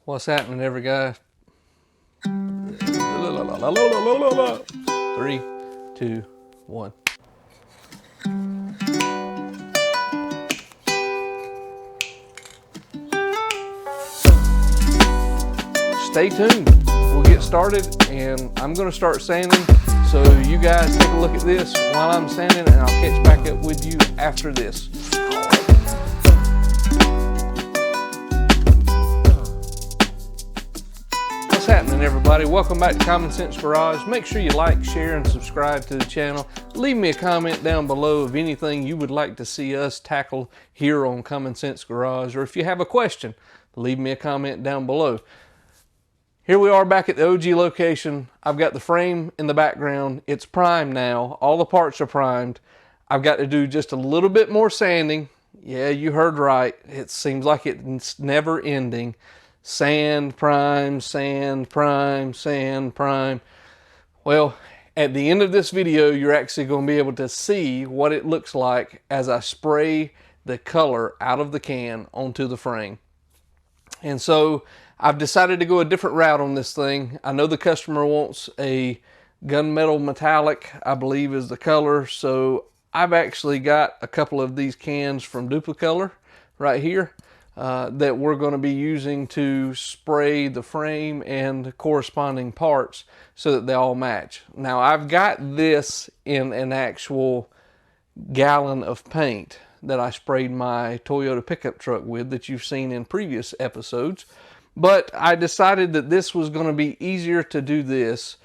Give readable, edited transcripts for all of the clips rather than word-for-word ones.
What's happening, every guy? 3, 2, 1. Stay tuned. We'll get started, and I'm going to start sanding. So you guys take a look at this while I'm sanding, and I'll catch back up with you after this. What's happening, everybody? Welcome back to Common Sense Garage. Make sure you like, share, and subscribe to the channel. Leave me a comment down below of anything you would like to see us tackle here on Common Sense Garage, or if you have a question, leave me a comment down below. Here we are back at the OG location. I've got the frame in the background. It's primed now. All the parts are primed. I've got to do just a little bit more sanding. Yeah, you heard right. It seems like it's never ending. Sand, prime, sand, prime, sand, prime. Well, at the end of this video, you're actually going to be able to see what it looks like as I spray the color out of the can onto the frame. And so I've decided to go a different route on this thing. I know the customer wants a gunmetal metallic, I believe is the color. So I've actually got a couple of these cans from Duplicolor right here that we're going to be using to spray the frame and corresponding parts so that they all match. Now I've got this in an actual gallon of paint that I sprayed my Toyota pickup truck with that you've seen in previous episodes. But I decided that this was going to be easier to do this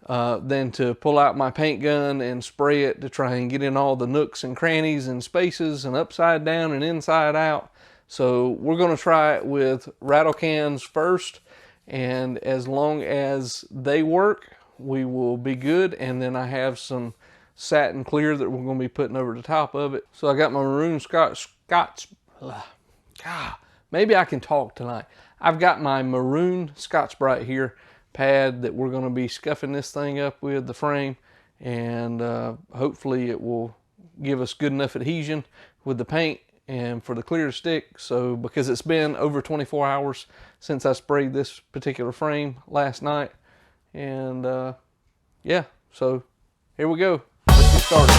than to pull out my paint gun and spray it to try and get in all the nooks and crannies and spaces and upside down and inside out. So we're going to try it with rattle cans first, and as long as they work, we will be good. And then I have some Satin Clear that we're going to be putting over the top of it. So I got my maroon maybe I can talk tonight. I've got my maroon Scotch-Brite here pad that we're going to be scuffing this thing up with the frame, and hopefully it will give us good enough adhesion with the paint and for the clear to stick. So because it's been over 24 hours since I sprayed this particular frame last night, and yeah, so here we go. Let's get started.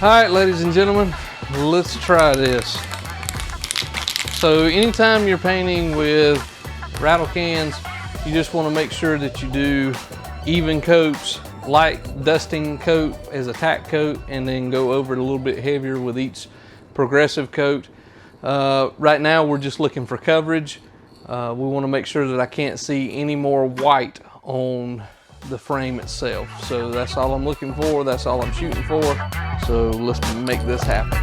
All right, ladies and gentlemen, let's try this. So anytime you're painting with rattle cans, you just want to make sure that you do even coats, light dusting coat as a tack coat, and then go over it a little bit heavier with each progressive coat. Right now we're just looking for coverage. We want to make sure that I can't see any more white on the frame itself. So that's all I'm looking for, that's all I'm shooting for. So let's make this happen.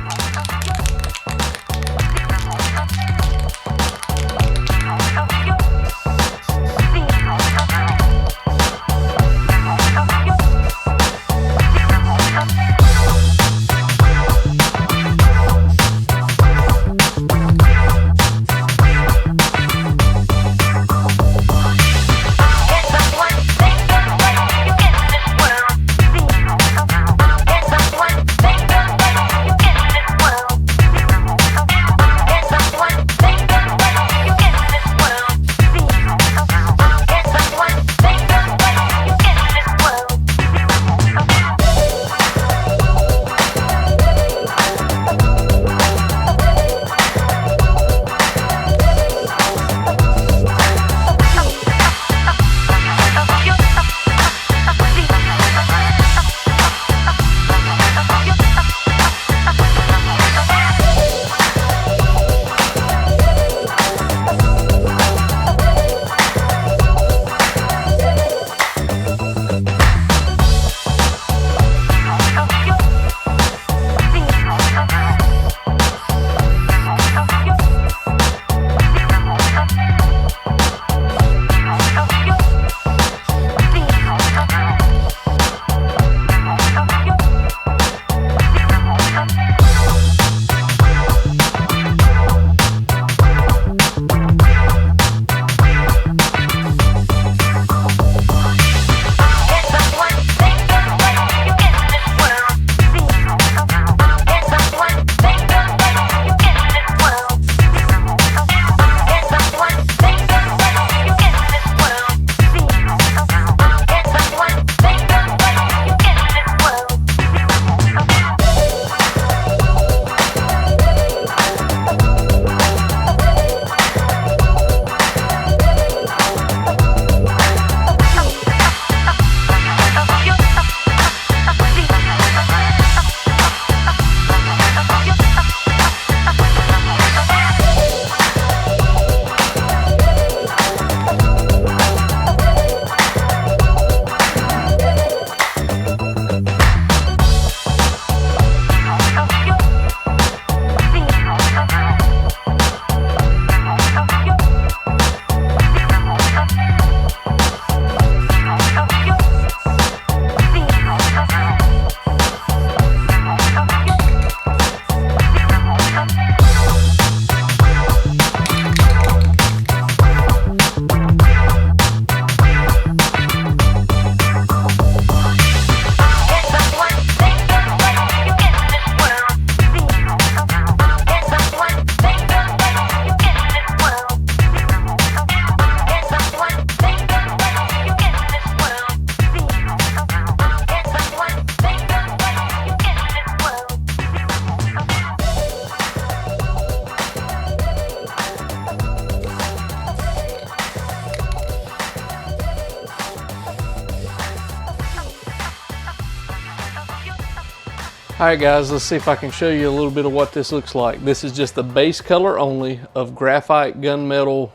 Alright guys, let's see if I can show you a little bit of what this looks like. This is just the base color only of graphite gunmetal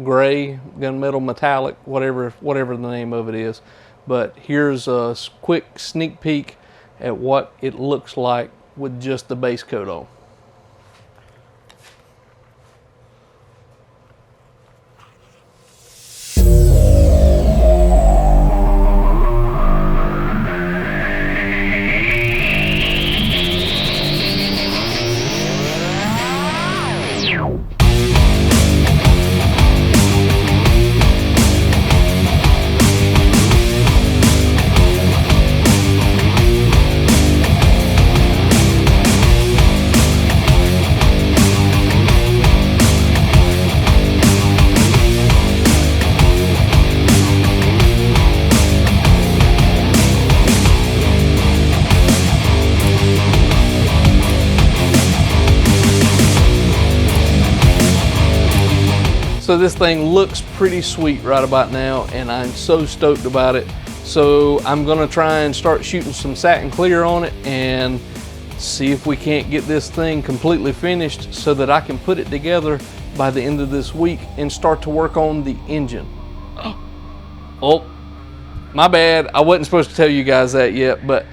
gray, gunmetal metallic, whatever the name of it is. But here's a quick sneak peek at what it looks like with just the base coat on. So this thing looks pretty sweet right about now, and I'm so stoked about it. So I'm gonna try and start shooting some Satin Clear on it and see if we can't get this thing completely finished so that I can put it together by the end of this week and start to work on the engine. Oh, my bad. I wasn't supposed to tell you guys that yet, but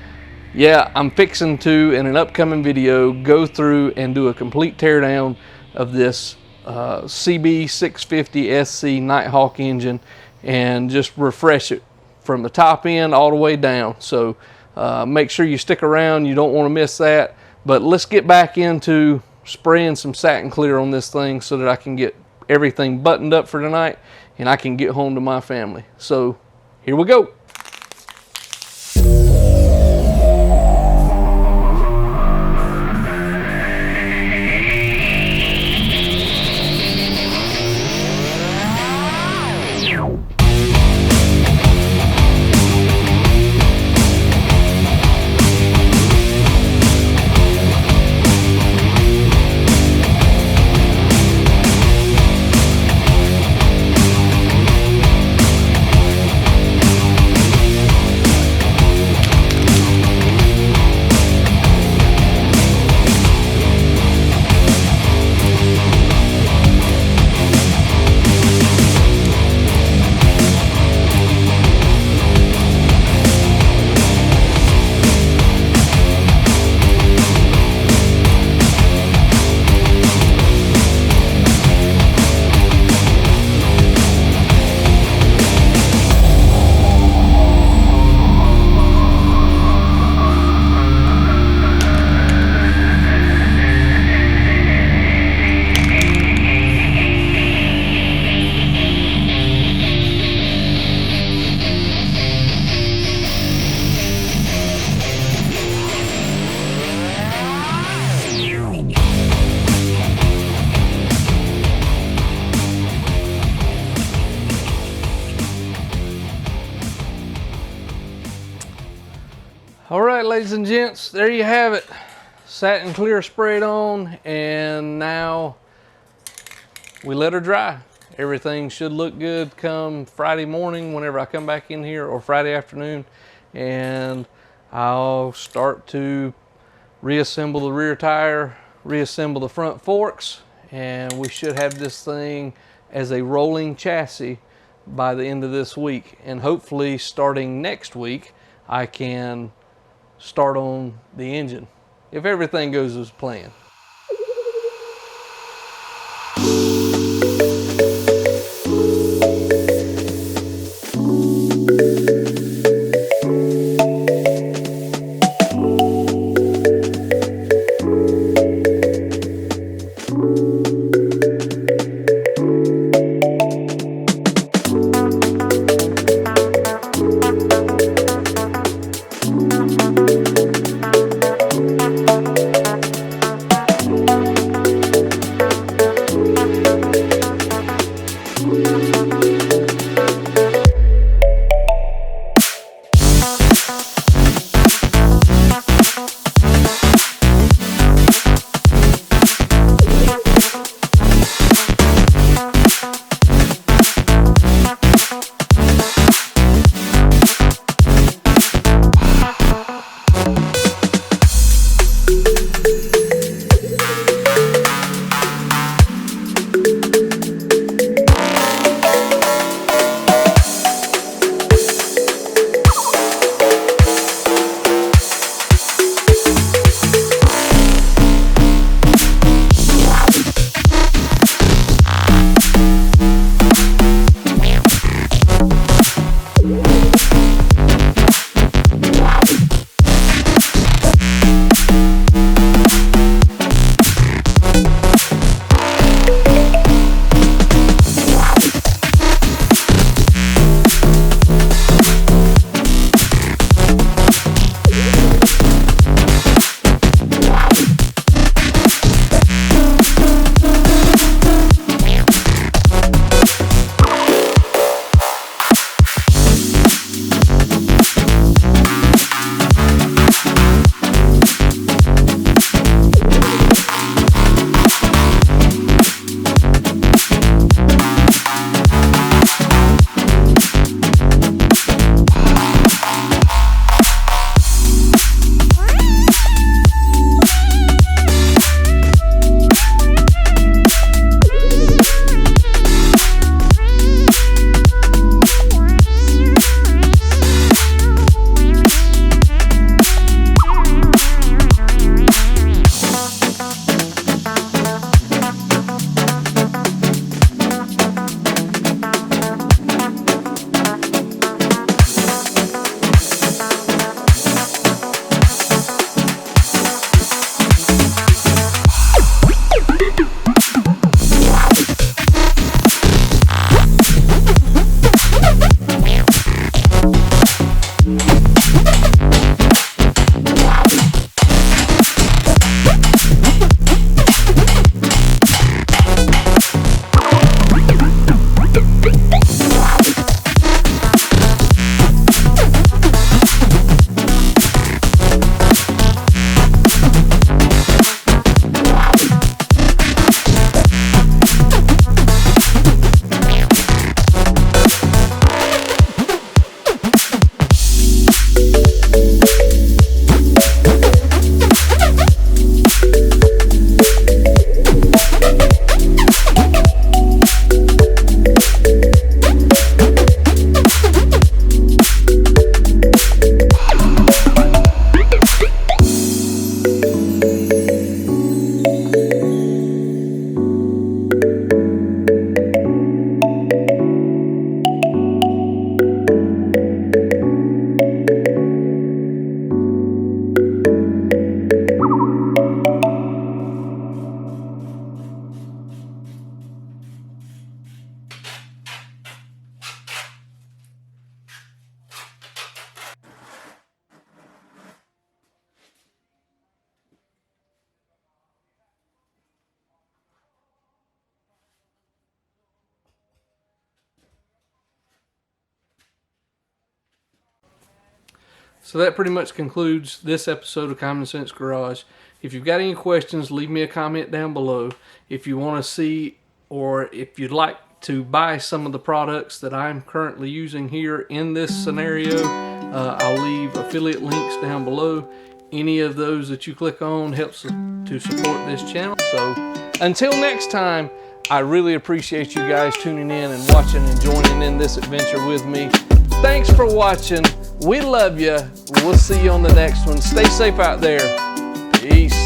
yeah, I'm fixing to, in an upcoming video, go through and do a complete teardown of this CB650 SC Nighthawk engine and just refresh it from the top end all the way down. So make sure you stick around, you don't want to miss that. But let's get back into spraying some Satin Clear on this thing so that I can get everything buttoned up for tonight and I can get home to my family. So here we go. All right, ladies and gents, there you have it. Satin Clear sprayed on, and now we let her dry. Everything should look good come Friday morning whenever I come back in here, or Friday afternoon, and I'll start to reassemble the rear tire, reassemble the front forks, and we should have this thing as a rolling chassis by the end of this week. And hopefully starting next week, I can start on the engine if everything goes as planned. So that pretty much concludes this episode of Common Sense Garage. If you've got any questions, leave me a comment down below. If you want to see, or if you'd like to buy some of the products that I'm currently using here in this scenario, I'll leave affiliate links down below. Any of those that you click on helps to support this channel. So until next time, I really appreciate you guys tuning in and watching and joining in this adventure with me. Thanks for watching. We love you. We'll see you on the next one. Stay safe out there. Peace.